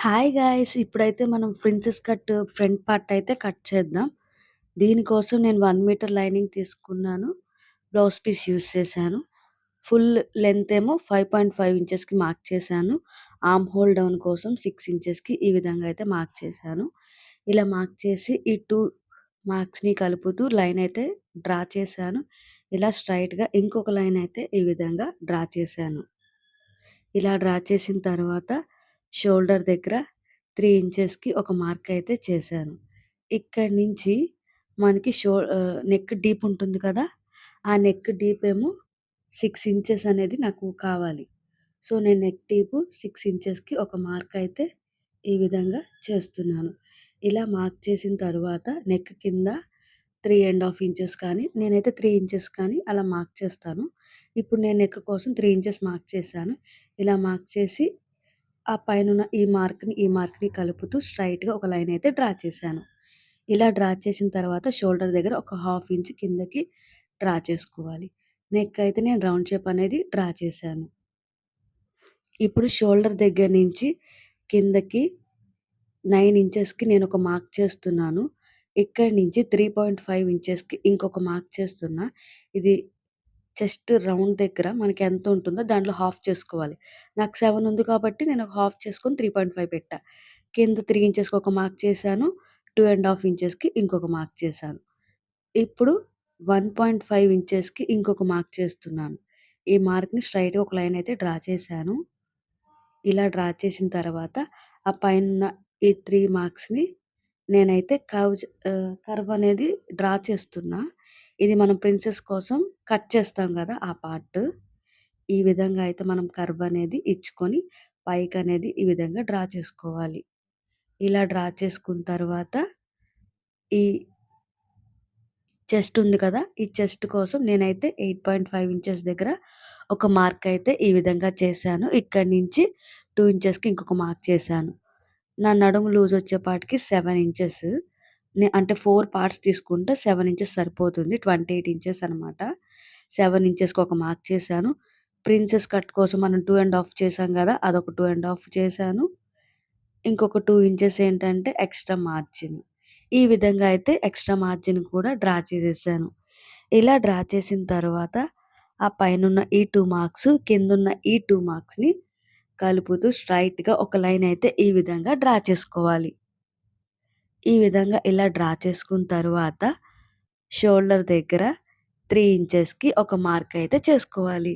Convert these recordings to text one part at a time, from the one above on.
Hi guys! ఇప్పుడైతే మనం princess cut front part అయితే కట్ చేద్దాం. దీనికోసం నేను 1 మీటర్ లైనింగ్ తీసుకున్నాను. బ్లౌజ్ పీస్ యూజ్ చేశాను. ఫుల్ లెంత్ ఏమో 5.5 ఇంచెస్‌కి మార్క్ చేశాను. ఆర్మ్ హోల్ డౌన్ కోసం 6 ఇంచెస్‌కి ఈ విధంగా అయితే మార్క్ చేశాను. ఇలా మార్క్ చేసి ఈ 2 మార్క్స్‌ని కలుపుతూ లైన్ అయితే డ్రా చేశాను. ఇలా స్ట్రెయిట్‌గా ఇంకొక లైన్ అయితే ఈ విధంగా డ్రా చేశాను. ఇలా డ్రా చేసిన తర్వాత షోల్డర్ దగ్గర 3 ఇంచెస్‌కి ఒక మార్క్ అయితే చేశాను. ఇక్కడి నుంచి మనకి నెక్ డీప్ ఉంటుంది కదా! ఆ నెక్ డీప్ ఏమో 6 ఇంచెస్ అనేది నాకు కావాలి. సో, నేను నెక్ డీప్ 6 ఇంచెస్‌కి ఒక మార్క్ అయితే ఈ విధంగా చేస్తున్నాను. ఇలా మార్క్ చేసిన తరువాత నెక్ కింద 3 ½ ఇంచెస్ కానీ, నేనైతే 3 ఇంచెస్ కానీ అలా మార్క్ చేస్తాను. ఇప్పుడు నేను నెక్ కోసం 3 ఇంచెస్ మార్క్ చేశాను. ఇలా మార్క్ చేసి ఆ పైనున్న ఈ మార్క్‌ని కలుపుతూ స్ట్రెయిట్‌గా ఒక లైన్ అయితే డ్రా చేశాను. ఇలా డ్రా చేసిన తర్వాత షోల్డర్ దగ్గర ఒక ½ ఇంచ్ కిందకి డ్రా చేసుకోవాలి. నెక్ అయితే నేను రౌండ్ షేప్ అనేది డ్రా చేశాను. ఇప్పుడు షోల్డర్ దగ్గర నుంచి కిందకి 9 ఇంచెస్‌కి నేనొక మార్క్ చేస్తున్నాను. ఇక్కడి నుంచి 3.5 ఇంచెస్‌కి ఇంకొక మార్క్ చేస్తున్నా. ఇది చెస్ట్ రౌండ్ దగ్గర మనకెంత ఉంటుందో దాంట్లో హాఫ్ చేసుకోవాలి. నాకు 7 ఉంది కాబట్టి నేను ఒక హాఫ్ చేసుకొని 3.5 పెట్టా. కింద 3 ఇంచెస్‌కి ఒక మార్క్ చేశాను. 2 ½ ఇంచెస్‌కి ఇంకొక మార్క్ చేశాను. ఇప్పుడు 1.5 ఇంచెస్‌కి ఇంకొక మార్క్ చేస్తున్నాను. ఈ మార్క్‌ని స్ట్రెయిట్‌గా ఒక లైన్ అయితే డ్రా చేశాను. ఇలా డ్రా చేసిన తర్వాత ఆ పైనున్న ఈ 3 మార్క్స్‌ని నేనైతే కర్వ్ అనేది డ్రా చేస్తున్నా. ఇది మనం ప్రిన్సెస్ కోసం కట్ చేస్తాం గదా! ఆ పార్ట్. ఈ విధంగా అయితే మనం కర్వ్ అనేది ఇచ్చుకొని పైకనేది ఈ విధంగా డ్రా చేసుకోవాలి. ఇలా డ్రా చేసుకున్న తర్వాత ఈ చెస్ట్ ఉంది కదా! ఈ చెస్ట్ కోసం నేనైతే 8.5 ఇంచెస్ దగ్గర ఒక మార్క్ అయితే ఈ విధంగా చేశాను. ఇక్కడి నుంచి 2 ఇంచెస్‌కి ఇంకొక మార్క్ చేశాను. నా నడుము లూజ్ వచ్చేపాటికి 7 ఇంచెస్. అంటే 4 పార్ట్స్ తీసుకుంటే 7 ఇంచెస్ సరిపోతుంది. 28 ఇంచెస్ అనమాట. 7 ఇంచెస్‌కి ఒక మార్క్ చేశాను. ప్రిన్సెస్ కట్ కోసం మనం 2 ½ చేశాం గదా! అదొక 2 ½ చేశాను. ఇంకొక 2 ఇంచెస్ ఏంటంటే ఎక్స్‌ట్రా మార్జిన్. ఈ విధంగా అయితే ఎక్స్‌ట్రా మార్జిన్ కూడా డ్రా చేసేసాను. ఇలా డ్రా చేసిన తర్వాత ఆ పైనున్న ఈ 2 మార్క్స్, కిందున్న ఈ 2 మార్క్స్‌ని కలుపుతూ స్ట్రెయిట్‌గా ఒక లైన్ అయితే ఈ విధంగా డ్రా చేసుకోవాలి. ఈ విధంగా ఇలా డ్రా చేసుకున్న తరువాత షోల్డర్ దగ్గర 3 ఇంచెస్‌కి ఒక మార్క్ అయితే చేసుకోవాలి.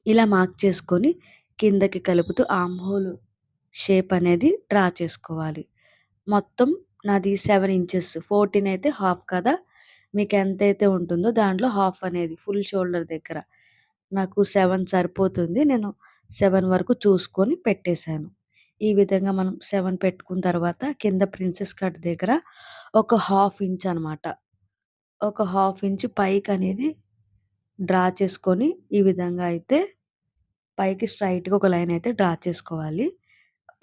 ఇలా మార్క్ చేసుకొని కిందకి కలుపుతూ ఆర్మ్ హోల్ షేప్ అనేది డ్రా చేసుకోవాలి. మొత్తం నాది 7 ఇంచెస్ 14 అయితే హాఫ్ కదా! మీకెంతైతే ఉంటుందో దాంట్లో హాఫ్ అనేది ఫుల్ షోల్డర్ దగ్గర. నాకు 7 సరిపోతుంది. నేను 7 వరకు చూసుకొని పెట్టేశాను. ఈ విధంగా మనం 7 పెట్టుకున్న తర్వాత కింద ప్రిన్సెస్ కట్ దగ్గర ఒక హాఫ్ ఇంచ్ అనమాట. ఒక హాఫ్ ఇంచ్ పైకనేది డ్రా చేసుకొని ఈ విధంగా అయితే పైకి స్ట్రెయిట్‌గా ఒక లైన్ అయితే డ్రా చేసుకోవాలి.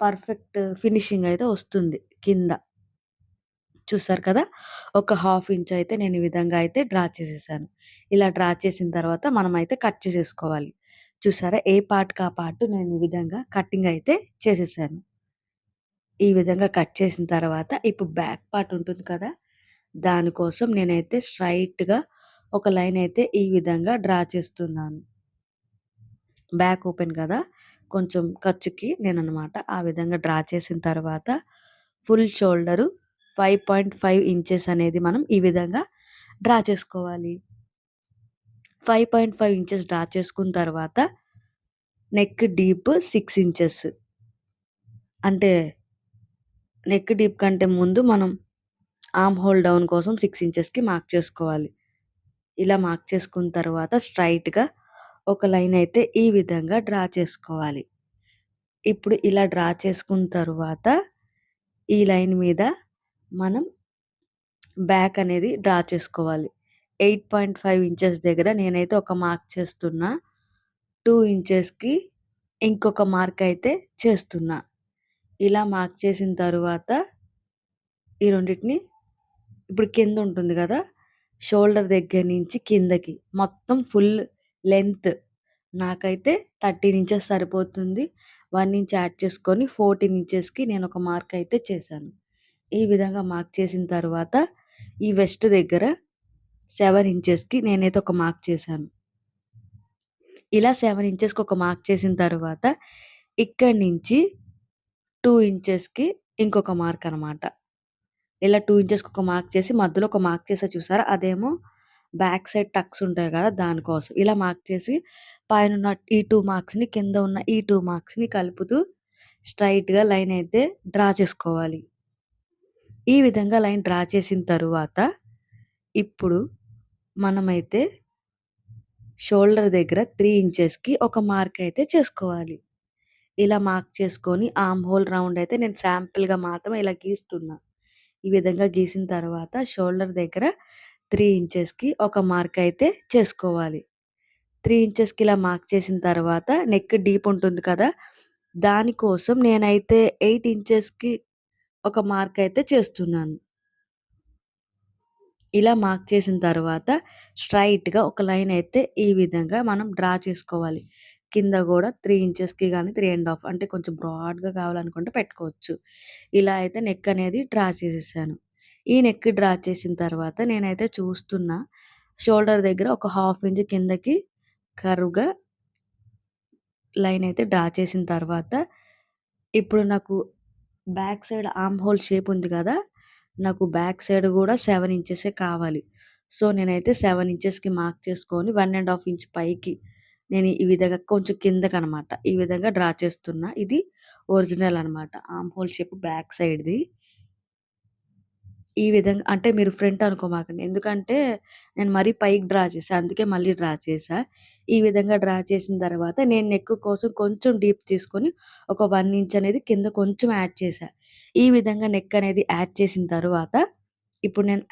పర్ఫెక్ట్ ఫినిషింగ్ అయితే వస్తుంది కింద. చూసారు కదా! ఒక హాఫ్ ఇంచ్ అయితే నేను ఈ విధంగా అయితే డ్రా చేసేసాను. ఇలా డ్రా చేసిన తర్వాత మనమైతే కట్ చేసేసుకోవాలి. చూసారా? ఏ పార్ట్‌కి ఆ పార్ట్ నేను ఈ విధంగా కటింగ్ అయితే చేసేసాను. ఈ విధంగా కట్ చేసిన తర్వాత ఇప్పుడు బ్యాక్ పార్ట్ ఉంటుంది కదా! దానికోసం నేనైతే స్ట్రెయిట్‌గా ఒక లైన్ అయితే ఈ విధంగా డ్రా చేస్తున్నాను. బ్యాక్ ఓపెన్ కదా! కొంచెం ఖర్చుకి నేననమాట ఆ విధంగా డ్రా చేసిన తర్వాత ఫుల్ షోల్డరు 5.5 ఇంచెస్ అనేది మనం ఈ విధంగా డ్రా చేసుకోవాలి. 5.5 ఇంచెస్ డ్రా చేసుకున్న తర్వాత నెక్ డీప్ 6 ఇంచెస్. అంటే నెక్ డీప్ కంటే ముందు మనం ఆర్మ్ హోల్ డౌన్ కోసం 6 ఇంచెస్‌కి మార్క్ చేసుకోవాలి. ఇలా మార్క్ చేసుకున్న తర్వాత స్ట్రెయిట్‌గా ఒక లైన్ అయితే ఈ విధంగా డ్రా చేసుకోవాలి. ఇప్పుడు ఇలా డ్రా చేసుకున్న తరువాత ఈ లైన్ మీద మనం బ్యాక్ అనేది డ్రా చేసుకోవాలి. 8.5 ఇంచెస్ దగ్గర నేనైతే ఒక మార్క్ చేస్తున్నా. 2 ఇంచెస్‌కి ఇంకొక మార్క్ అయితే చేస్తున్నా. ఇలా మార్క్ చేసిన తరువాత ఈ రెండిటిని ఇప్పుడు కింద ఉంటుంది గదా! షోల్డర్ దగ్గర నుంచి కిందకి మొత్తం ఫుల్ లెంత్ నాకైతే 13 ఇంచెస్ సరిపోతుంది. 1 ఇంచ్ యాడ్ చేసుకొని 14 ఇంచెస్‌కి నేనొక మార్క్ అయితే చేశాను. ఈ విధంగా మార్క్ చేసిన తర్వాత ఈ వెస్ట్ దగ్గర 7 ఇంచెస్‌కి నేనైతే ఒక మార్క్ చేశాను. ఇలా 7 ఇంచెస్‌కి ఒక మార్క్ చేసిన తర్వాత ఇక్కడి నుంచి 2 ఇంచెస్‌కి ఇంకొక మార్క్ అనమాట. ఇలా 2 ఇంచెస్‌కి ఒక మార్క్ చేసి మధ్యలో ఒక మార్క్ చేశా చూసారా? అదేమో బ్యాక్ సైడ్ టక్స్ ఉంటాయి గదా! దానికోసం. ఇలా మార్క్ చేసి పైనున్న ఈ 2 మార్క్స్‌ని కింద ఉన్న ఈ 2 మార్క్స్‌ని కలుపుతూ స్ట్రెయిట్‌గా లైన్ అయితే డ్రా చేసుకోవాలి. ఈ విధంగా లైన్ డ్రా చేసిన తరువాత ఇప్పుడు మనమైతే షోల్డర్ దగ్గర 3 ఇంచెస్‌కి ఒక మార్క్ అయితే చేసుకోవాలి. ఇలా మార్క్ చేసుకొని ఆర్మ్ హోల్ రౌండ్ అయితే నేను శాంపుల్‌గా మాత్రం ఇలా గీస్తున్నా. ఈ విధంగా గీసిన తర్వాత షోల్డర్ దగ్గర 3 ఇంచెస్‌కి ఒక మార్క్ అయితే చేసుకోవాలి. 3 ఇంచెస్‌కి ఇలా మార్క్ చేసిన తర్వాత నెక్ డీప్ ఉంటుంది కదా! దానికోసం నేనైతే 8 ఇంచెస్‌కి ఒక మార్క్ అయితే చేస్తున్నాను. ఇలా మార్క్ చేసిన తర్వాత స్ట్రెయిట్‌గా ఒక లైన్ అయితే ఈ విధంగా మనం డ్రా చేసుకోవాలి. కింద గూడా 3 ఇంచెస్‌కి గాని 3 అంటే కొంచెం బ్రాడ్‌గా కావాలనుకుంటే పెట్టుకోవచ్చు. ఇలా అయితే నెక్ అనేది డ్రా చేసేసాను. ఈ నెక్ డ్రా చేసిన తర్వాత నేనైతే చూస్తున్నా షోల్డర్ దగ్గర ఒక హాఫ్ ఇంచ్ కిందకి కర్వ్‌గా లైన్ అయితే డ్రా చేసిన తర్వాత ఇప్పుడు నాకు back side arm hole shape ఉంది గదా! నాకు బ్యాక్ సైడ్ గూడా 7 ఇంచెసే కావాలి. సో, నేనైతే 7 ఇంచెస్‌కి మార్క్ చేసుకొని 1 ఇంచ్ పైకి నేను ఈ విధంగా కొంచెం కిందకనమాట. ఈ విధంగా డ్రా చేస్తున్నా. ఇది ఒరిజినల్ అనమాట. ఆర్మ్ హోల్ షేప్ బ్యాక్ సైడ్‌ది. ఈ విధంగా అంటే మీరు ఫ్రంట్ అనుకోమాకండి. ఎందుకంటే నేను మరీ పైకి డ్రా చేశా. అందుకే మళ్ళీ డ్రా చేశా. ఈ విధంగా డ్రా చేసిన తర్వాత నేను నెక్ కోసం కొంచెం డీప్ తీసుకొని ఒక 1 ఇంచ్ అనేది కింద కొంచెం యాడ్ చేశా. ఈ విధంగా నెక్ అనేది యాడ్ చేసిన తరువాత ఇప్పుడు నేను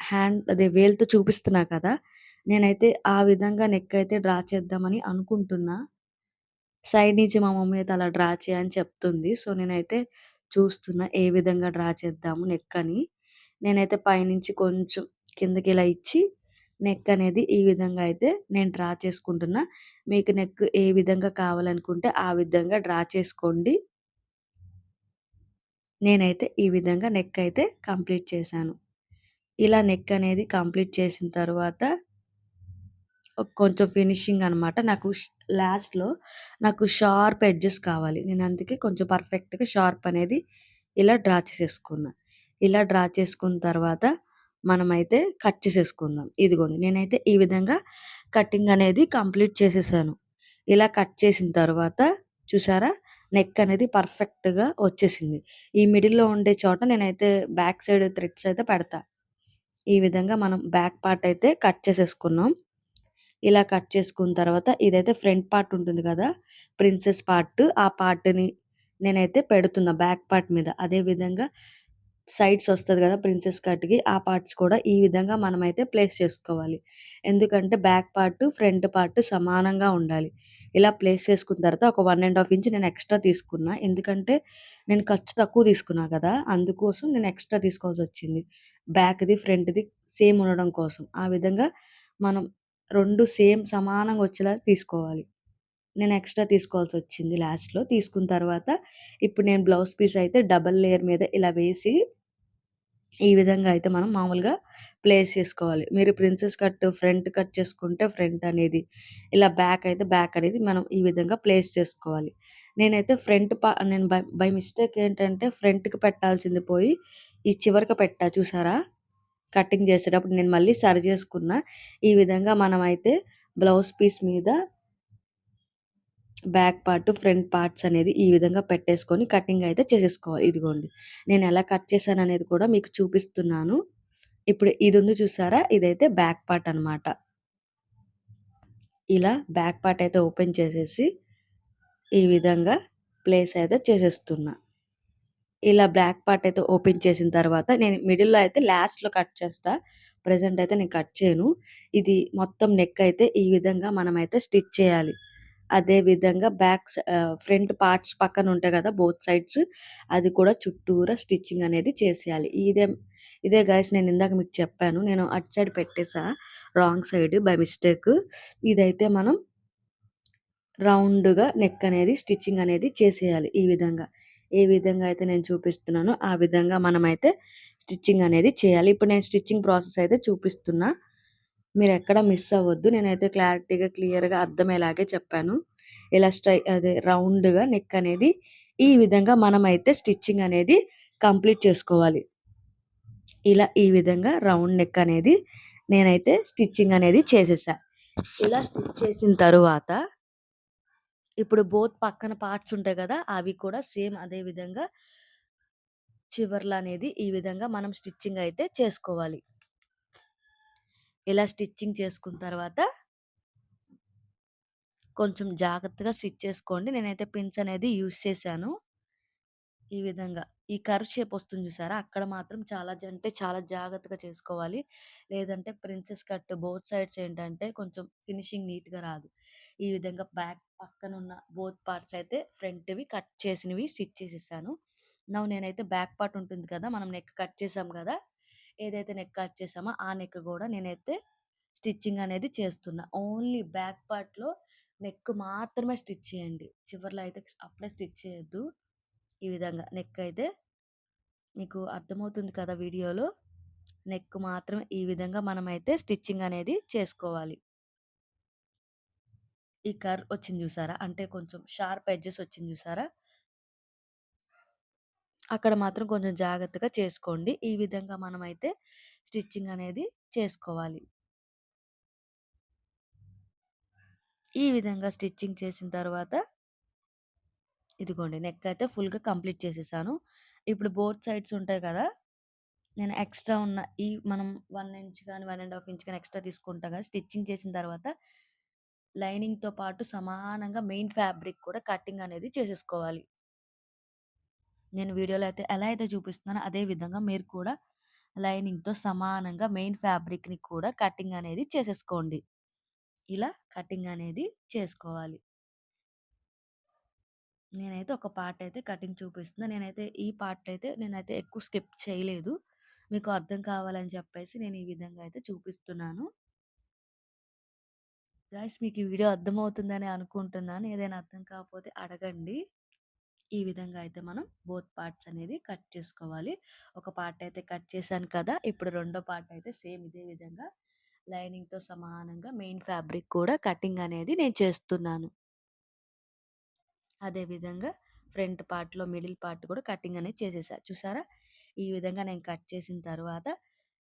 అదే వేలుతో చూపిస్తున్నా కదా! నేనైతే ఆ విధంగా నెక్ అయితే డ్రా చేద్దామని అనుకుంటున్నా. సైడ్ నుంచి మా మమ్మీ అయితే అలా డ్రా చేయని చెప్తుంది. సో, నేనైతే చూస్తున్నా ఏ విధంగా డ్రా చేద్దాము నెక్ అని. నేనైతే పైనుంచి కొంచెం కిందకి ఇలా ఇచ్చి నెక్ అనేది ఈ విధంగా అయితే నేను డ్రా చేసుకుంటున్నా. మీకు నెక్ ఏ విధంగా కావాలనుకుంటే ఆ విధంగా డ్రా చేసుకోండి. నేనైతే ఈ విధంగా నెక్ అయితే కంప్లీట్ చేశాను. ఇలా నెక్ అనేది కంప్లీట్ చేసిన తరువాత కొంచెం ఫినిషింగ్ అనమాట. లాస్ట్‌లో నాకు షార్ప్ ఎడ్జెస్ కావాలి. నేను అందుకే కొంచెం పర్ఫెక్ట్‌గా షార్ప్ అనేది ఇలా డ్రా చేసేసుకున్నా. ఇలా డ్రా చేసుకున్న తర్వాత మనమైతే కట్ చేసేసుకుందాం. ఇదిగోండి నేనైతే ఈ విధంగా కటింగ్ అనేది కంప్లీట్ చేసేసాను. ఇలా కట్ చేసిన తర్వాత చూసారా? నెక్ అనేది పర్ఫెక్ట్‌గా వచ్చేసింది. ఈ మిడిల్‌లో ఉండే చోట నేనైతే బ్యాక్ సైడ్ థ్రెడ్స్ అయితే పెడతా. ఈ విధంగా మనం బ్యాక్ పార్ట్ అయితే కట్ చేసేసుకున్నాం. ఇలా కట్ చేసుకున్న తర్వాత ఇదైతే ఫ్రంట్ పార్ట్ ఉంటుంది గదా! Princess part. ఆ పార్ట్‌ని నేనైతే పెడుతున్నా బ్యాక్ పార్ట్ మీద. అదే విధంగా సైడ్స్ ఒస్తది గదా! ప్రిన్సెస్ కట్‌కి ఆ పార్ట్స్ కూడా ఈ విధంగా మనమైతే ప్లేస్ చేసుకోవాలి. ఎందుకంటే బ్యాక్ పార్ట్, ఫ్రంట్ పార్ట్ సమానంగా ఉండాలి. ఇలా ప్లేస్ చేసుకున్న తర్వాత ఒక 1 ఇంచ్ నేను ఎక్స్‌ట్రా తీసుకున్నా. ఎందుకంటే నేను ఖర్చు తక్కువ తీసుకున్నా గదా! అందుకోసం నేను ఎక్స్‌ట్రా తీసుకోవాల్సొచ్చింది. బ్యాక్‌ది, ఫ్రంట్‌ది సేమ్ ఉండడం కోసం. ఆ విధంగా మనం 2 సేమ్ సమానంగా వచ్చేలా తీసుకోవాలి. నేను ఎక్స్‌ట్రా తీసుకోవాల్సొచ్చింది లాస్ట్‌లో. తీసుకున్న తర్వాత ఇప్పుడు నేను బ్లౌజ్ పీస్ అయితే డబుల్ లేయర్ మీద ఇలా వేసి ఈ విధంగా అయితే మనం మామూలుగా ప్లేస్ చేసుకోవాలి. మీరు ప్రిన్సెస్ కట్ ఫ్రంట్ కట్ చేసుకుంటే ఫ్రంట్ అనేది, ఇలా బ్యాక్ అయితే బ్యాక్ అనేది మనం ఈ విధంగా ప్లేస్ చేసుకోవాలి. నేనైతే నేను బై బై మిస్టేక్ ఏంటంటే ఫ్రంట్‌కి పెట్టాల్సింది పోయి ఈ చివరకి పెట్టా చూసారా? కటింగ్ చేసేటప్పుడు నేను మళ్ళీ సరి చేసుకున్నా. ఈ విధంగా మనమైతే బ్లౌజ్ పీస్ మీద బ్యాక్ పార్ట్, ఫ్రంట్ పార్ట్స్ అనేది ఈ విధంగా పెట్టేసుకొని కటింగ్ అయితే చేసేసుకోవాలి. ఇదిగోండి. నేనెలా కట్ చేశాననేది కూడా మీకు చూపిస్తున్నాను. ఇప్పుడు ఇదుంది చూసారా? ఇదైతే బ్యాక్ పార్ట్ అనమాట. ఇలా బ్యాక్ పార్ట్ అయితే ఓపెన్ చేసేసి, ఈ విధంగా ప్లేస్ అయితే చేసేస్తున్నా. ఇలా బ్లాక్ పార్ట్ అయితే ఓపెన్ చేసిన తర్వాత నేను మిడిల్‌లో అయితే లాస్ట్‌లో కట్ చేస్తా. ప్రెజెంట్ అయితే నేను కట్ చేయను. ఇది మొత్తం నెక్ అయితే ఈ విధంగా మనమైతే స్టిచ్ చేయాలి. అదే విధంగా ఫ్రంట్ పార్ట్స్ పక్కన ఉంటాయి కదా! బోత్ సైడ్స్ అది కూడా చుట్టూరా స్టిచ్చింగ్ అనేది చేసేయాలి. ఇదే గైస్ నేను ఇందాక మీకు చెప్పాను. నేను అటు సైడ్ పెట్టేసా రాంగ్ సైడ్ బై మిస్టేక్. ఇదైతే మనం రౌండ్‌గా నెక్ అనేది స్టిచ్చింగ్ అనేది చేసేయాలి ఈ విధంగా. ఏ విధంగా అయితే నేను చూపిస్తున్నానో ఆ విధంగా మనమైతే స్టిచ్చింగ్ అనేది చేయాలి. ఇప్పుడు నేను స్టిచ్చింగ్ ప్రాసెస్ అయితే చూపిస్తున్నా. మీరెక్కడ మిస్ అవ్వద్దు. నేనైతే క్లారిటీగా, క్లియర్‌గా అర్థమయ్యేలాగే చెప్పాను. ఇలా అదే రౌండ్‌గా నెక్ అనేది ఈ విధంగా మనమైతే స్టిచ్చింగ్ అనేది కంప్లీట్ చేసుకోవాలి. ఇలా ఈ విధంగా రౌండ్ నెక్ అనేది నేనైతే స్టిచ్చింగ్ అనేది చేసేసా. ఇలా స్టిచ్ చేసిన తరువాత ఇప్పుడు బోత్ పక్కన పార్ట్స్ ఉంటాయి గదా! అవి కూడా సేమ్ అదే విధంగా చివర్లు అనేది ఈ విధంగా మనం స్టిచ్చింగ్ అయితే చేసుకోవాలి. ఇలా స్టిచ్చింగ్ చేసుకున్న తర్వాత కొంచెం జాగ్రత్తగా స్టిచ్ చేసుకోండి. నేనైతే పిన్స్ అనేది యూజ్ చేశాను. ఈ విధంగా. ఈ కర్వ్ షేప్ వస్తుంది చూసారా? అక్కడ మాత్రం చాలా జాగ్రత్తగా చేసుకోవాలి. లేదంటే ప్రిన్సెస్ కట్ బోత్ సైడ్స్ ఏంటంటే కొంచెం ఫినిషింగ్ నీట్‌గా రాదు. ఈ విధంగా బ్యాక్ పక్కనున్న బోత్ పార్ట్స్ అయితే ఫ్రంట్‌వి కట్ చేసినవి స్టిచ్ చేసేసాను. నౌ నేనైతే బ్యాక్ పార్ట్ ఉంటుంది కదా! మనం నెక్ కట్ చేసాం గదా! ఏదైతే నెక్ కట్ చేసామో ఆ నెక్ గూడా నేనైతే స్టిచ్చింగ్ అనేది చేస్తున్నా. ఓన్లీ బ్యాక్ పార్ట్‌లో నెక్ మాత్రమే స్టిచ్ చేయండి. చివర్లో అయితే అప్పుడే స్టిచ్ చేయొద్దు. ఈ విధంగా నెక్ అయితే మీకు అర్థమవుతుంది కదా వీడియోలో. నెక్ మాత్రం ఈ విధంగా మనమైతే స్టిచ్చింగ్ అనేది చేసుకోవాలి. ఈ కర్వ్ వచ్చింది చూసారా? అంటే కొంచెం షార్ప్ ఎడ్జెస్ వచ్చింది చూసారా? అక్కడ మాత్రం కొంచెం జాగ్రత్తగా చేసుకోండి. ఈ విధంగా మనమైతే స్టిచ్చింగ్ అనేది చేసుకోవాలి. ఈ విధంగా స్టిచ్చింగ్ చేసిన తర్వాత ఇదిగోండి నెక్ అయితే ఫుల్‌గా కంప్లీట్ చేసేసాను. ఇప్పుడు బోత్ సైడ్స్ ఉంటాయి కదా! నేను ఎక్స్‌ట్రా ఉన్న మనం 1 ఇంచ్ గాని, 1 ½ ఇంచ్ గాని ఎక్స్‌ట్రా తీసుకుంటాం కదా! స్టిచ్చింగ్ చేసిన తర్వాత లైనింగ్‌తో పాటు సమానంగా మెయిన్ ఫ్యాబ్రిక్ కూడా కటింగ్ అనేది చేసేసుకోవాలి. నేను వీడియోలో అయితే ఎలా అయితే చూపిస్తున్నానో అదే విధంగా మీరు కూడా లైనింగ్‌తో సమానంగా మెయిన్ ఫ్యాబ్రిక్‌ని కూడా కటింగ్ అనేది చేసేసుకోండి. ఇలా కటింగ్ అనేది చేసుకోవాలి. నేనైతే ఒక పార్ట్ అయితే కటింగ్ చూపిస్తున్నా. ఈ పార్ట్ అయితే నేనైతే ఎక్కువ స్కిప్ చేయలేదు. మీకు అర్థం కావాలని చెప్పేసి నేను ఈ విధంగా అయితే చూపిస్తున్నాను. గైస్ మీకు ఈ వీడియో అర్థమవుతుందని అనుకుంటున్నాను. ఏదైనా అర్థం కాకపోతే అడగండి. ఈ విధంగా అయితే మనం బోత్ పార్ట్స్ అనేది కట్ చేసుకోవాలి. ఒక పార్ట్ అయితే కట్ చేశాను కదా! ఇప్పుడు రెండో పార్ట్ అయితే సేమ్ ఇదే విధంగా లైనింగ్‌తో సమానంగా మెయిన్ ఫ్యాబ్రిక్ కూడా కటింగ్ అనేది నేను చేస్తున్నాను. అదే విధంగా ఫ్రంట్ పార్ట్‌లో మిడిల్ పార్ట్ కూడా కటింగ్ అనేది చేసేసా. చూసారా? ఈ విధంగా నేను కట్ చేసిన తర్వాత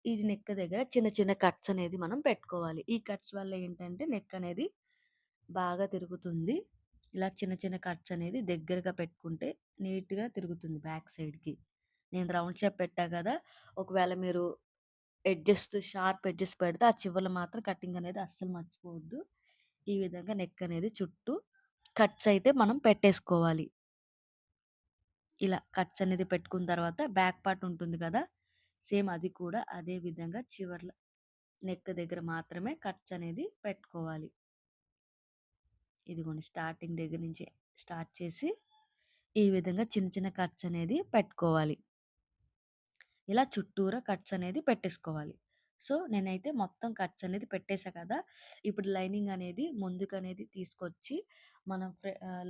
ఇది నెక్ దగ్గర చిన్న చిన్న కట్స్ అనేది మనం పెట్టుకోవాలి. ఈ కట్స్ వల్ల ఏంటంటే నెక్ అనేది బాగా తిరుగుతుంది. ఇలా చిన్న చిన్న కట్స్ అనేది దగ్గరగా పెట్టుకుంటే నీట్‌గా తిరుగుతుంది బ్యాక్ సైడ్‌కి. నేను రౌండ్ షేప్ పెట్టా గదా! ఒకవేళ మీరు షార్ప్ ఎడ్జెస్ పెడితే ఆ చివర్లో మాత్రం కటింగ్ అనేది అస్సలు మర్చిపోవద్దు. ఈ విధంగా నెక్ అనేది చుట్టూ కట్స్ అయితే మనం పెట్టేసుకోవాలి. ఇలా కట్స్ అనేది పెట్టుకున్న తర్వాత బ్యాక్ పార్ట్ ఉంటుంది కదా! సేమ్ అది కూడా అదే విధంగా చివర్ల నెక్ దగ్గర మాత్రమే కట్స్ అనేది పెట్టుకోవాలి. ఇదిగోండి స్టార్టింగ్ దగ్గర నుంచి స్టార్ట్ చేసి ఈ విధంగా చిన్న చిన్న కట్స్ అనేది పెట్టుకోవాలి. ఇలా చుట్టూరా కట్స్ అనేది పెట్టేసుకోవాలి. సో, నేనైతే మొత్తం కట్స్ అనేది పెట్టేసా కదా! ఇప్పుడు లైనింగ్ అనేది ముందుకనేది తీసుకొచ్చి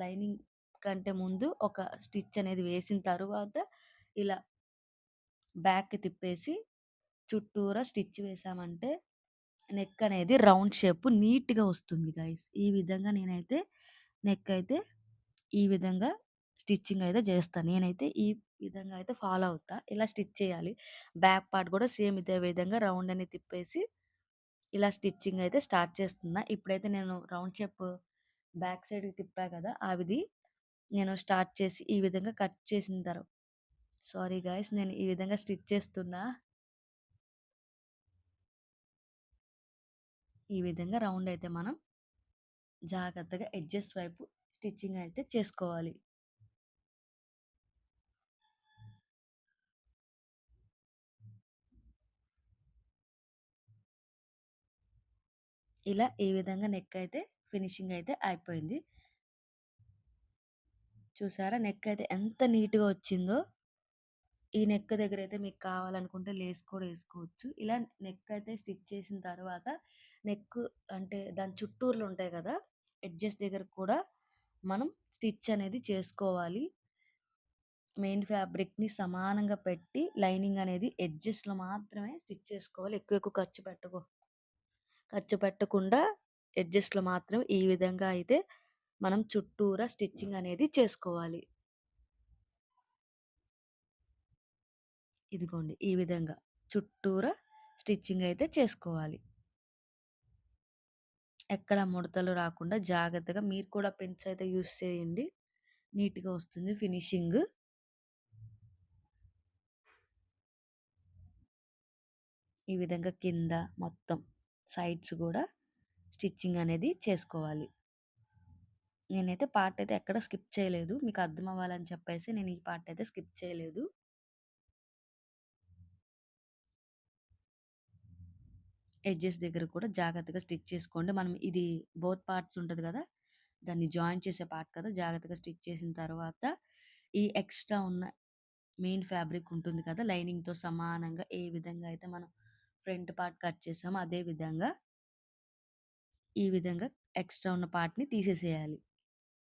లైనింగ్ కంటే ముందు ఒక స్టిచ్ అనేది వేసిన తరువాత ఇలా బ్యాక్‌కి తిప్పేసి చుట్టూరా స్టిచ్ వేసామంటే నెక్ అనేది రౌండ్ షేప్ నీట్‌గా వస్తుంది గైస్. ఈ విధంగా నేనైతే నెక్ అయితే ఈ విధంగా స్టిచ్చింగ్ అయితే చేస్తా. నేనైతే ఈ విధంగా అయితే ఫాలో అవుతా. ఇలా స్టిచ్ చేయాలి. బ్యాక్ పార్ట్ కూడా సేమ్ ఇదే విధంగా రౌండ్ అని తిప్పేసి ఇలా స్టిచ్చింగ్ అయితే స్టార్ట్ చేస్తున్నా. ఇప్పుడైతే నేను రౌండ్ షేప్ బ్యాక్ సైడ్‌కి తిప్పా కదా! అవిది నేను స్టార్ట్ చేసి ఈ విధంగా కట్ చేసిన సారీ గైస్ నేను ఈ విధంగా స్టిచ్ చేస్తున్నా. ఈ విధంగా రౌండ్ అయితే మనం జాగ్రత్తగా ఎడ్జెస్ వైపు స్టిచ్చింగ్ అయితే చేసుకోవాలి. ఇలా ఈ విధంగా నెక్ అయితే ఫినిషింగ్ అయితే అయిపోయింది. చూసారా నెక్ అయితే ఎంత నీట్‌గా వచ్చిందో. ఈ నెక్ దగ్గరైతే మీకు కావాలనుకుంటే లేస్ కూడా ఏసుకోవచ్చు. ఇలా నెక్ అయితే స్టిచ్ చేసిన తర్వాత నెక్ అంటే దాని చుట్టూర్లు ఉంటాయి కదా! ఎడ్జెస్ దగ్గర కూడా మనం స్టిచ్ అనేది చేసుకోవాలి. మెయిన్ ఫ్యాబ్రిక్‌ని సమానంగా పెట్టి లైనింగ్ అనేది ఎడ్జెస్‌లో మాత్రమే స్టిచ్ చేసుకోవాలి. ఎక్కువ ఎక్కువ ఖర్చు పెట్టకుండా ఎడ్జెస్‌లో మాత్రం ఈ విధంగా అయితే మనం చుట్టూరా స్టిచ్చింగ్ అనేది చేసుకోవాలి. ఇదిగోండి ఈ విధంగా చుట్టూరా స్టిచ్చింగ్ అయితే చేసుకోవాలి. ఎక్కడ ముడతలు రాకుండా జాగ్రత్తగా మీరు కూడా పెన్స్ అయితే యూజ్ చేయండి. నీట్‌గా వస్తుంది ఫినిషింగ్. ఈ విధంగా కింద మొత్తం సైడ్స్ గూడా స్టిచ్చింగ్ అనేది చేసుకోవాలి. నేనైతే పార్ట్ అయితే ఎక్కడ స్కిప్ చేయలేదు. మీకు అర్థం అవ్వాలని చెప్పేసి నేను ఈ పార్ట్ అయితే స్కిప్ చేయలేదు. ఎడ్జెస్ దగ్గర కూడా జాగ్రత్తగా స్టిచ్ చేసుకోండి. మనం ఇది బోత్ పార్ట్స్ ఉంటది గదా! దాన్ని జాయిన్ చేసే పార్ట్ కదా! జాగ్రత్తగా స్టిచ్ చేసిన తర్వాత ఈ ఎక్స్‌ట్రా ఉన్న మెయిన్ ఫ్యాబ్రిక్ ఉంటుంది కదా! లైనింగ్‌తో సమానంగా ఏ విధంగా అయితే మనం ఫ్రంట్ పార్ట్ కట్ చేసామో అదే విధంగా ఈ విధంగా ఎక్స్‌ట్రా ఉన్న పార్ట్‌ని తీసేసేయాలి.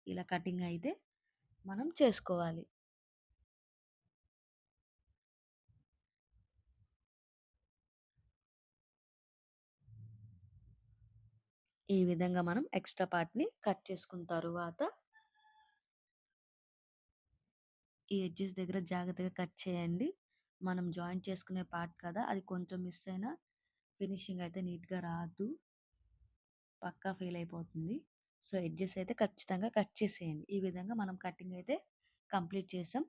ఇలా కటింగ్ అయితే మనం చేసుకోవాలి. ఈ విధంగా మనం ఎక్స్‌ట్రా పార్ట్‌ని కట్ చేసుకున్న తరువాత ఈ ఎడ్జెస్ దగ్గర జాగ్రత్తగా కట్ చేయండి. మనం జాయింట్ చేసుకునే పార్ట్ కదా! అది కొంచెం మిస్ అయినా ఫినిషింగ్ అయితే నీట్‌గా రాదు. పక్కా ఫెయిల్ అయిపోతుంది. సో, ఎడ్జెస్ అయితే ఖచ్చితంగా కట్ చేసేయండి. ఈ విధంగా మనం కటింగ్ అయితే కంప్లీట్ చేసాం.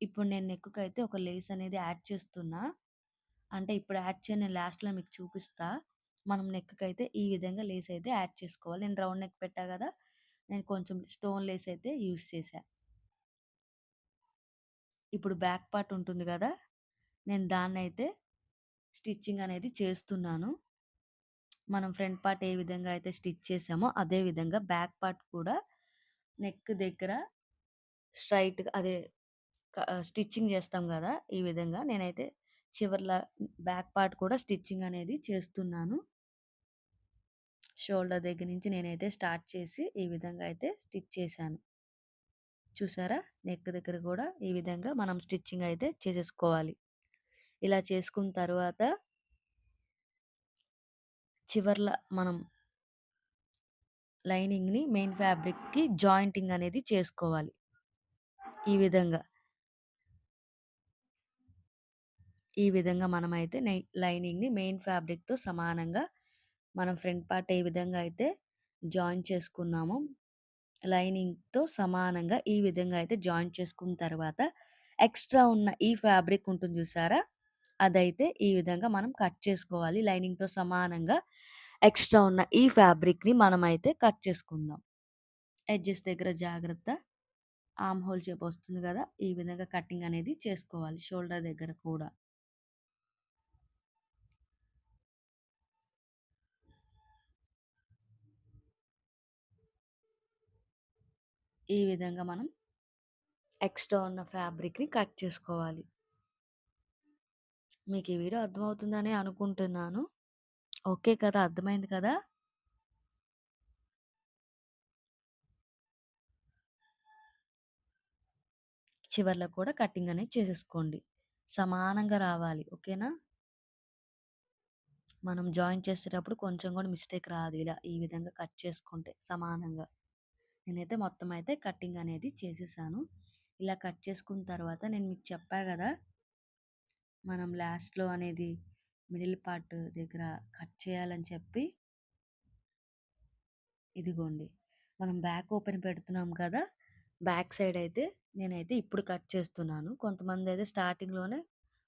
ఇప్పుడు నేను నెక్‌కైతే ఒక లేస్ అనేది యాడ్ చేస్తున్నా. అంటే ఇప్పుడు యాడ్ చేయను. నేను లాస్ట్‌లో మీకు చూపిస్తా. మనం నెక్‌కైతే ఈ విధంగా లేస్ అయితే యాడ్ చేసుకోవాలి. నేను రౌండ్ నెక్ పెట్టా గదా! నేను కొంచెం స్టోన్ లేస్ అయితే యూజ్ చేశా. ఇప్పుడు బ్యాక్ పార్ట్ ఉంటుంది గదా! నేను దాన్నైతే స్టిచ్చింగ్ అనేది చేస్తున్నాను. మనం ఫ్రంట్ పార్ట్ ఏ విధంగా అయితే స్టిచ్ చేసామో అదే విధంగా బ్యాక్ పార్ట్ కూడా నెక్ దగ్గర స్ట్రెయిట్‌గా అదే స్టిచ్చింగ్ చేస్తాం గదా! ఈ విధంగా నేనైతే చివర్ల బ్యాక్ పార్ట్ కూడా స్టిచ్చింగ్ అనేది చేస్తున్నాను. షోల్డర్ దగ్గర నుంచి నేనైతే స్టార్ట్ చేసి ఈ విధంగా అయితే స్టిచ్ చేశాను. చూసారా? నెక్ దగ్గర కూడా ఈ విధంగా మనం స్టిచ్చింగ్ అయితే చేసేసుకోవాలి. ఇలా చేసుకున్న తరువాత చివర్ల మనం లైనింగ్‌ని మెయిన్ ఫ్యాబ్రిక్‌కి జాయింటింగ్ అనేది చేసుకోవాలి. ఈ విధంగా. ఈ విధంగా మనమైతే లైనింగ్‌ని మెయిన్ ఫ్యాబ్రిక్‌తో సమానంగా మనం ఫ్రంట్ పార్ట్ ఏ విధంగా అయితే జాయిన్ చేసుకున్నామో లైనింగ్‌తో సమానంగా ఈ విధంగా అయితే జాయిన్ చేసుకున్న తర్వాత ఎక్స్‌ట్రా ఉన్న ఈ ఫ్యాబ్రిక్ ఉంటుంది చూసారా? అదైతే ఈ విధంగా మనం కట్ చేసుకోవాలి. లైనింగ్‌తో సమానంగా ఎక్స్‌ట్రా ఉన్న ఈ ఫ్యాబ్రిక్‌ని మనమైతే కట్ చేసుకుందాం. ఎడ్జెస్ దగ్గర జాగ్రత్త. ఆర్మ్ హోల్ షేప్ వస్తుంది గదా! ఈ విధంగా కటింగ్ అనేది చేసుకోవాలి. షోల్డర్ దగ్గర కూడా. ఈ విధంగా మనం ఎక్స్‌ట్రా ఉన్న ఫ్యాబ్రిక్‌ని కట్ చేసుకోవాలి. మీకు ఈ వీడియో అర్థమవుతుందని అనుకుంటున్నాను. ఓకే కదా! అర్థమైంది కదా! చివర్లో కూడా కటింగ్ అనేది చేసేసుకోండి. సమానంగా రావాలి. ఓకేనా? మనం జాయిన్ చేసేటప్పుడు కొంచెం కూడా మిస్టేక్ రాదు. ఇలా ఈ విధంగా కట్ చేసుకుంటే సమానంగా. నేనైతే మొత్తం అయితే కటింగ్ అనేది చేసేసాను. ఇలా కట్ చేసుకున్న తర్వాత నేను మీకు చెప్పా గదా! మనం లాస్ట్‌లో అనేది మిడిల్ పార్ట్ దగ్గర కట్ చేయాలని చెప్పి. ఇదిగోండి. మనం బ్యాక్ ఓపెన్ పెడుతున్నాం కదా! బ్యాక్ సైడ్ అయితే నేనైతే ఇప్పుడు కట్ చేస్తున్నాను. కొంతమందయితే స్టార్టింగ్‌లోనే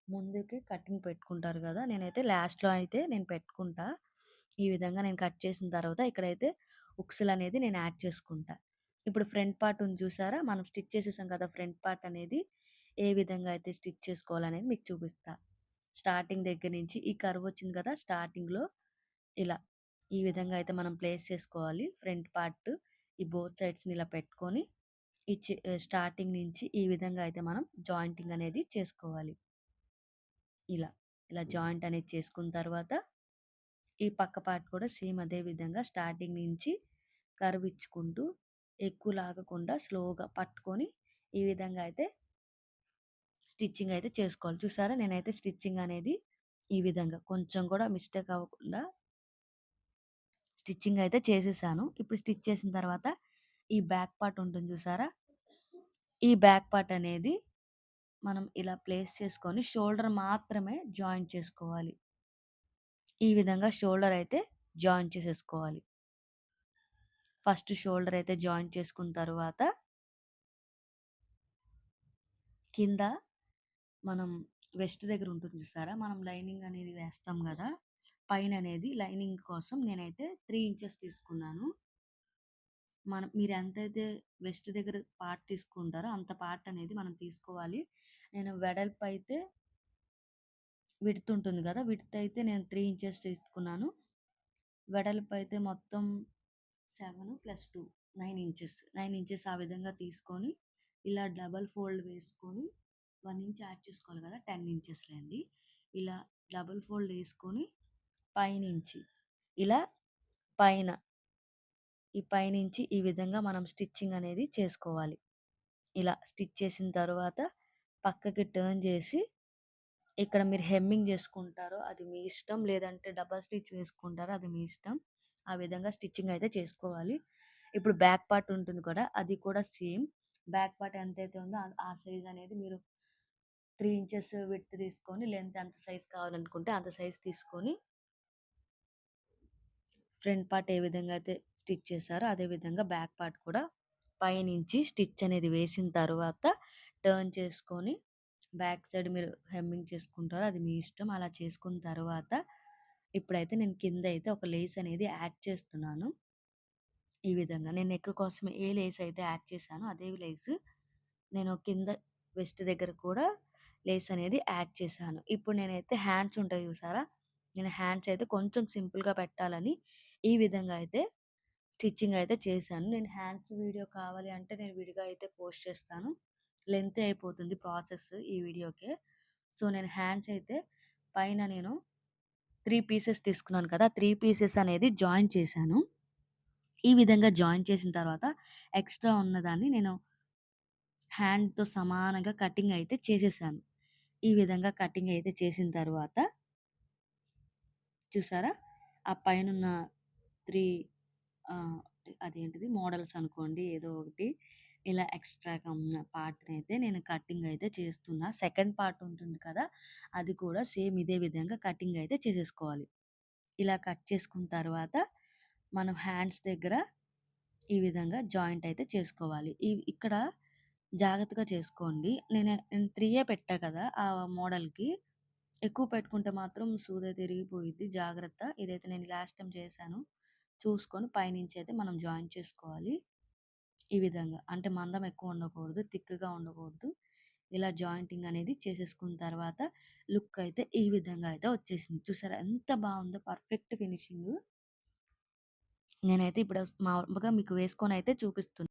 ముందుకి కటింగ్ పెట్టుకుంటారు గదా! నేనైతే లాస్ట్‌లో అయితే నేను పెట్టుకుంటా. ఈ విధంగా నేను కట్ చేసిన తర్వాత ఇక్కడైతే ఉక్సులనేది నేను యాడ్ చేసుకుంటా. ఇప్పుడు ఫ్రంట్ పార్ట్ ఉంది చూసారా? మనం స్టిచ్ చేసేసాం కదా! ఫ్రంట్ పార్ట్ అనేది ఏ విధంగా అయితే స్టిచ్ చేసుకోవాలనేది మీకు చూపిస్తా. స్టార్టింగ్ దగ్గర నుంచి ఈ కర్వ్ వచ్చింది కదా! స్టార్టింగ్‌లో ఇలా. ఈ విధంగా అయితే మనం ప్లేస్ చేసుకోవాలి. ఫ్రంట్ పార్ట్ ఈ బోత్ సైడ్స్‌ని ఇలా పెట్టుకొని స్టార్టింగ్ నుంచి ఈ విధంగా అయితే మనం జాయింటింగ్ అనేది చేసుకోవాలి. ఇలా. ఇలా జాయింట్ అనేది చేసుకున్న తర్వాత ఈ పక్క పార్ట్ కూడా సేమ్ అదే విధంగా స్టార్టింగ్ నుంచి కర్వ్ ఇచ్చుకుంటూ ఎక్కువ లాగకుండా స్లోగా పట్టుకొని ఈ విధంగా అయితే స్టిచ్చింగ్ అయితే చేసుకోవాలి. చూసారా? నేనైతే స్టిచ్చింగ్ అనేది ఈ విధంగా కొంచెం కూడా మిస్టేక్ అవ్వకుండా స్టిచ్చింగ్ అయితే చేసేసాను. ఇప్పుడు స్టిచ్ చేసిన తర్వాత ఈ బ్యాక్ పార్ట్ ఉంటుంది చూసారా? ఈ బ్యాక్ పార్ట్ అనేది మనం ఇలా ప్లేస్ చేసుకొని షోల్డర్ మాత్రమే జాయిన్ చేసుకోవాలి. ఈ విధంగా షోల్డర్ అయితే జాయిన్ చేసేసుకోవాలి. ఫస్ట్ షోల్డర్ అయితే జాయిన్ చేసుకున్న తర్వాత కింద మనం వెస్ట్ దగ్గర ఉంటుంది చూసారా? మనం లైనింగ్ అనేది వేస్తాం గదా! పైననేది లైనింగ్ కోసం నేనైతే 3 ఇంచెస్ తీసుకున్నాను. మీరు ఎంతైతే వెస్ట్ దగ్గర పార్ట్ తీసుకుంటారో అంత పార్ట్ అనేది మనం తీసుకోవాలి. నేను వెడల్పు అయితే విడ్త్ ఉంటుంది గదా! విడ్త్ అయితే నేను 3 ఇంచెస్ తీసుకున్నాను. వెడల్పు అయితే మొత్తం 7 + 2 9 ఇంచెస్. 9 ఇంచెస్ ఆ విధంగా తీసుకొని ఇలా డబల్ ఫోల్డ్ వేసుకొని 1 ఇంచ్ యాడ్ చేసుకోవాలి కదా! 10 ఇంచెస్‌లేండి. ఇలా డబుల్ ఫోల్డ్ వేసుకొని పైనుంచి ఇలా పైన ఈ పైనుంచి ఈ విధంగా మనం స్టిచ్చింగ్ అనేది చేసుకోవాలి. ఇలా స్టిచ్ చేసిన తర్వాత పక్కకి టర్న్ చేసి ఇక్కడ మీరు హెమ్మింగ్ చేసుకుంటారో అది మీ ఇష్టం. లేదంటే డబల్ స్టిచ్ వేసుకుంటారో అది మీ ఇష్టం. ఆ విధంగా స్టిచ్చింగ్ అయితే చేసుకోవాలి. ఇప్పుడు బ్యాక్ పార్ట్ ఉంటుంది కదా! అది కూడా సేమ్. బ్యాక్ పార్ట్ ఎంతైతే ఉందో ఆ సైజ్ అనేది మీరు 3 ఇంచెస్ విడ్త్ తీసుకొని లెంత్ ఎంత సైజ్ కావాలనుకుంటే అంత సైజ్ తీసుకొని ఫ్రంట్ పార్ట్ ఏ విధంగా అయితే స్టిచ్ చేశారో అదే విధంగా బ్యాక్ పార్ట్ కూడా పైనుంచి స్టిచ్ అనేది వేసిన తర్వాత టర్న్ చేసుకొని బ్యాక్ సైడ్ మీరు హెమ్మింగ్ చేసుకుంటారో అది మీ ఇష్టం. అలా చేసుకున్న తర్వాత ఇప్పుడైతే నేను కింద అయితే ఒక లేస్ అనేది యాడ్ చేస్తున్నాను. ఈ విధంగా నేను నెక్ కోసం ఏ లేస్ అయితే యాడ్ చేశానో అదే లేస్ నేను కింద వెస్ట్ దగ్గర కూడా లేస్ అనేది యాడ్ చేశాను. ఇప్పుడు నేనైతే హ్యాండ్స్ ఉంటాయి చూసారా? నేను హ్యాండ్స్ అయితే కొంచెం సింపుల్‌గా పెట్టాలని ఈ విధంగా అయితే స్టిచ్చింగ్ అయితే చేశాను. నేను హ్యాండ్స్ వీడియో కావాలి అంటే నేను విడిగా అయితే పోస్ట్ చేస్తాను. లెంతీ అయిపోతుంది ప్రాసెస్ ఈ వీడియోకే. సో, నేను హ్యాండ్స్ అయితే పైన నేను 3 పీసెస్ తీసుకున్నాను కదా! 3 పీసెస్ అనేది జాయిన్ చేశాను. ఈ విధంగా జాయిన్ చేసిన తర్వాత ఎక్స్‌ట్రా ఉన్నదాన్ని నేను హ్యాండ్‌తో సమానంగా కటింగ్ అయితే చేసేసాను. ఈ విధంగా కటింగ్ అయితే చేసిన తర్వాత చూసారా? ఆ పైనున్న 3 ఆహ్, అదేంటిది మోడల్స్ అనుకోండి ఏదో ఒకటి. ఇలా ఎక్స్‌ట్రాగా ఉన్న పార్ట్‌నయితే నేను కటింగ్ అయితే చేస్తున్నా. సెకండ్ పార్ట్ ఉంటుంది కదా! అది కూడా సేమ్ ఇదే విధంగా కటింగ్ అయితే చేసేసుకోవాలి. ఇలా కట్ చేసుకున్న తర్వాత మనం హ్యాండ్స్ దగ్గర ఈ విధంగా జాయింట్ అయితే చేసుకోవాలి. ఇక్కడ జాగ్రత్తగా చేసుకోండి. నేను 3 పెట్టా కదా! ఆ మోడల్‌కి. ఎక్కువ పెట్టుకుంటే మాత్రం సూదయితే ఇరిగిపోయిద్ది. జాగ్రత్త. ఇదైతే నేను లాస్ట్ టైమ్ చేశాను. చూసుకొని పైనుంచి అయితే మనం జాయిన్ చేసుకోవాలి. ఈ విధంగా. అంటే మందం ఎక్కువ ఉండకూడదు. థిక్‌గా ఉండకూడదు. ఇలా జాయింటింగ్ అనేది చేసేసుకున్న తర్వాత లుక్ అయితే ఈ విధంగా అయితే వచ్చేసింది. చూసారా ఎంత బావుందో పర్ఫెక్ట్ ఫినిషింగు. నేనైతే ఇప్పుడు మామూలుగా మీకు వేసుకొనైతే చూపిస్తున్నా.